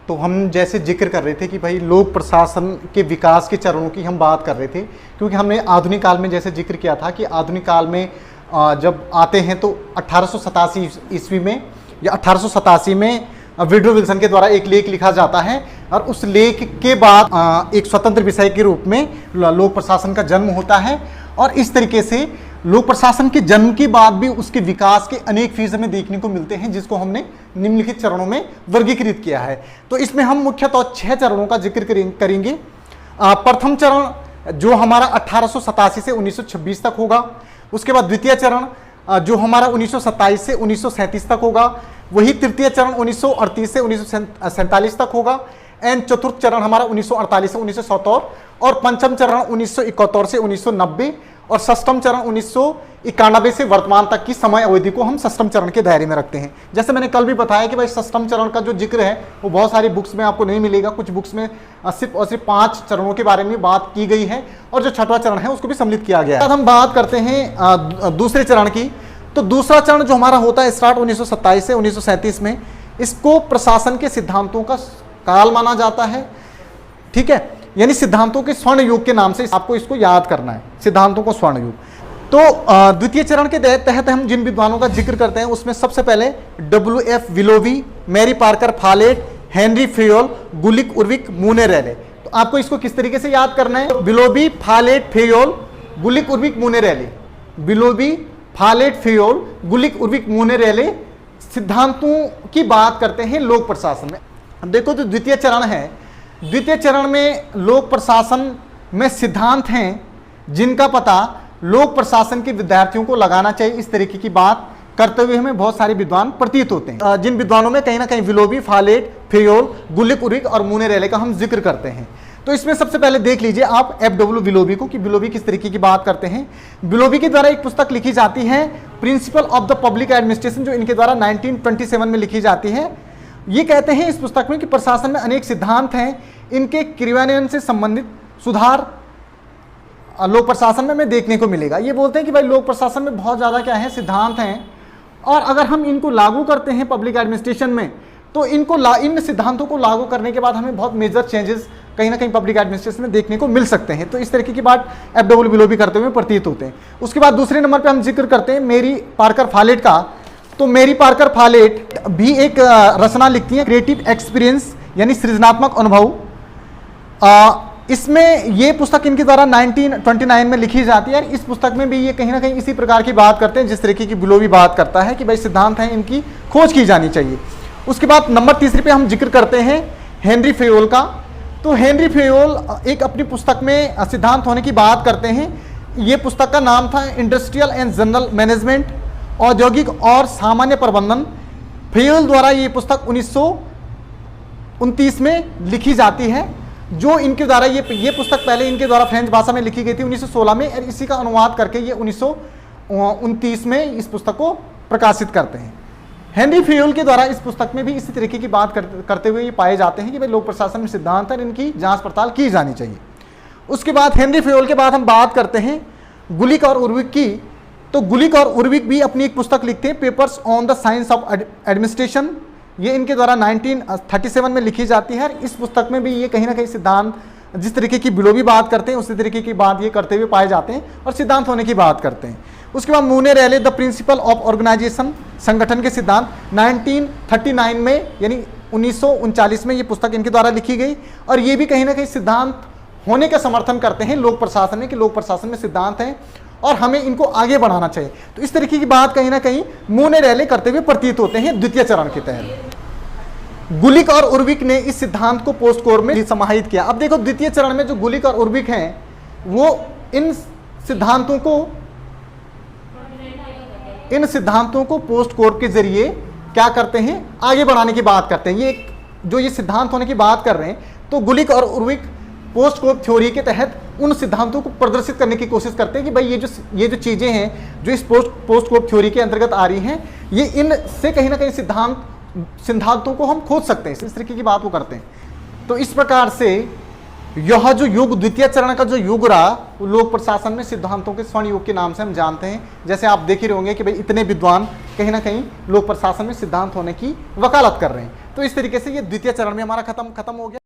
तो हम जैसे जिक्र कर रहे थे कि भाई लोक प्रशासन के विकास के चरणों की हम बात कर रहे थे, क्योंकि हमने आधुनिक काल में जैसे जिक्र किया था कि आधुनिक काल में जब आते हैं तो 1887 ईस्वी में या 1887 में वुडरो विल्सन के द्वारा एक लेख लिखा जाता है और उस लेख के बाद एक स्वतंत्र विषय के रूप में लोक प्रशासन का जन्म होता है। और इस तरीके से लोक प्रशासन के जन्म के बाद भी उसके विकास के अनेक फेज हमें देखने को मिलते हैं, जिसको हमने निम्नलिखित चरणों में वर्गीकृत किया है। तो इसमें हम मुख्यतः 6 चरणों का जिक्र करेंगे। प्रथम चरण जो हमारा 1887 से 1926 तक होगा। उसके बाद द्वितीय चरण जो हमारा 1927 से 1937 तक होगा। वही तृतीय चरण 1938 से 1947 तक होगा। एंड चतुर्थ चरण हमारा 1948 से 1977 और पंचम चरण 1971 से 1990 और षष्ठम चरण 1991 से वर्तमान तक की समय अवधि को हम षष्ठम चरण के दायरे में रखते हैं। जैसे मैंने कल भी बताया कि भाई षष्ठम चरण का जो जिक्र है वो बहुत सारी बुक्स में आपको नहीं मिलेगा। कुछ बुक्स में सिर्फ और सिर्फ 5 चरणों के बारे में बात की गई है और जो छठवां चरण है उसको भी सम्मिलित किया गया है। अब हम बात करते हैं दूसरे चरण की। तो दूसरा चरण जो हमारा होता है स्टार्ट 1927 से 1937 में, इसको प्रशासन के सिद्धांतों का काल माना जाता है। ठीक है, यानी सिद्धांतों के स्वर्ण युग के नाम से आपको इसको याद करना है, सिद्धांतों को स्वर्ण युग। तो द्वितीय चरण के तहत हम जिन विद्वानों का जिक्र करते हैं उसमें सबसे पहले WF Willoughby, Mary Parker Follett, Henri Fayol, Gulick Urwick, Mooney Reiley. तो आपको इसको किस तरीके से याद करना है? Willoughby, Follett, Fayol, Gulick Urwick, Mooney Reiley. Willoughby, Follett, Fayol, Gulick Urwick, Mooney Reiley सिद्धांतों की बात करते हैं लोक प्रशासन में। अब देखो तो द्वितीय चरण है। द्वितीय चरण में लोक प्रशासन में सिद्धांत हैं जिनका पता लोक प्रशासन के विद्यार्थियों को लगाना चाहिए, इस तरीके की बात करते हुए हमें बहुत सारे विद्वान प्रतीत होते हैं, जिन विद्वानों में कहीं ना कहीं विलोवी, फॉलेट, फेयोल, गुलिक उर्विक और मूने रेले का हम जिक्र करते हैं। तो इसमें सबसे पहले देख लीजिए आप FW विलोवी को कि विलोवी किस तरीके की बात करते हैं। विलोवी के द्वारा एक पुस्तक लिखी जाती है principle of the public administration, जो इनके द्वारा 1927 में लिखी जाती है। ये कहते हैं इस पुस्तक में कि प्रशासन में अनेक सिद्धांत हैं, इनके क्रियान्वयन से संबंधित सुधार लोक प्रशासन में हमें देखने को मिलेगा। ये बोलते हैं कि भाई लोक प्रशासन में बहुत ज़्यादा क्या है, सिद्धांत हैं, और अगर हम इनको लागू करते हैं पब्लिक एडमिनिस्ट्रेशन में तो इन सिद्धांतों को लागू करने के बाद हमें बहुत मेजर चेंजेस कहीं ना कहीं पब्लिक एडमिनिस्ट्रेशन में देखने को मिल सकते हैं। तो इस तरीके की बात FW विलोवी करते हुए प्रतीत होते हैं। उसके बाद दूसरे नंबर पर हम जिक्र करते हैं मेरी पार्कर फॉलेट का। तो मेरी पार्कर फॉलेट भी एक रचना लिखती है क्रिएटिव एक्सपीरियंस, यानी सृजनात्मक अनुभव। इसमें ये पुस्तक इनके द्वारा 1929 में लिखी जाती है। इस पुस्तक में भी ये कहीं ना कहीं इसी प्रकार की बात करते हैं जिस तरीके की विलोवी बात करता है कि भाई सिद्धांत हैं, इनकी खोज की जानी चाहिए। उसके बाद नंबर तीसरे पे हम जिक्र करते हैं हेनरी फेयोल का। तो हेनरी फेयोल एक अपनी पुस्तक में सिद्धांत होने की बात करते हैं। ये पुस्तक का नाम था इंडस्ट्रियल एंड जनरल मैनेजमेंट, औद्योगिक और सामान्य प्रबंधन। फेयोल द्वारा ये पुस्तक 1929 में लिखी जाती है। जो इनके द्वारा ये पुस्तक पहले इनके द्वारा फ्रेंच भाषा में लिखी गई थी 1916 में, और इसी का अनुवाद करके ये 1929 में इस पुस्तक को प्रकाशित करते हैं। हेनरी फेयोल के द्वारा इस पुस्तक में भी इसी तरीके की बात करते हुए ये पाए जाते हैं कि भाई लोक प्रशासन में सिद्धांत है, इनकी जांच पड़ताल की जानी चाहिए। उसके बाद हेनरी फेयोल के बाद हम बात करते हैं गुलिक और उर्विक की। तो गुलिक और उर्विक भी अपनी एक पुस्तक लिखते हैं papers on the science of administration. ये इनके द्वारा 1937 में लिखी जाती है। इस पुस्तक में भी ये कहीं ना कहीं सिद्धांत जिस तरीके की विलोवी बात करते हैं उसी तरीके की बात ये करते हुए पाए जाते हैं और सिद्धांत होने की बात करते हैं। उसके बाद मूने रेले द प्रिंसिपल ऑफ ऑर्गेनाइजेशन, संगठन के सिद्धांत 1939 में यानी 1939 में ये पुस्तक इनके द्वारा लिखी गई, और ये भी कहीं ना कहीं सिद्धांत होने का समर्थन करते हैं लोक प्रशासन में कि लोक प्रशासन में सिद्धांत हैं और हमें इनको आगे बढ़ाना चाहिए। तो इस तरीके की बात कहीं ना कहीं मूने रेले करते हुए प्रतीत होते हैं द्वितीय चरण के तहत। गुलिक और उर्विक ने इस सिद्धांत को पोस्ट कोर में समाहित किया। अब देखो द्वितीय चरण में जो गुलिक और उर्विक हैं वो इन सिद्धांतों को पोस्ट कोर के जरिए क्या करते हैं, आगे बढ़ाने की बात करते हैं। ये सिद्धांत होने की बात कर रहे हैं, तो गुलिक और उर्विक पोस्ट कोर थ्योरी के तहत उन सिद्धांतों को प्रदर्शित करने की कोशिश करते हैं कि भाई ये जो चीजें हैं जो इस पोस्ट कोर थ्योरी के अंतर्गत आ रही हैं, ये इनसे कहीं ना कहीं सिद्धांतों को हम खोज सकते हैं। इस तरीके की बात वो करते हैं। तो इस प्रकार से यह जो युग, द्वितीय चरण का जो युग रहा, वो लोक प्रशासन में सिद्धांतों के स्वर्ण युग के नाम से हम जानते हैं। जैसे आप देख ही रहे होंगे कि भाई इतने विद्वान कहीं ना कहीं लोक प्रशासन में सिद्धांत होने की वकालत कर रहे हैं। तो इस तरीके से ये द्वितीय चरण में हमारा खत्म हो गया।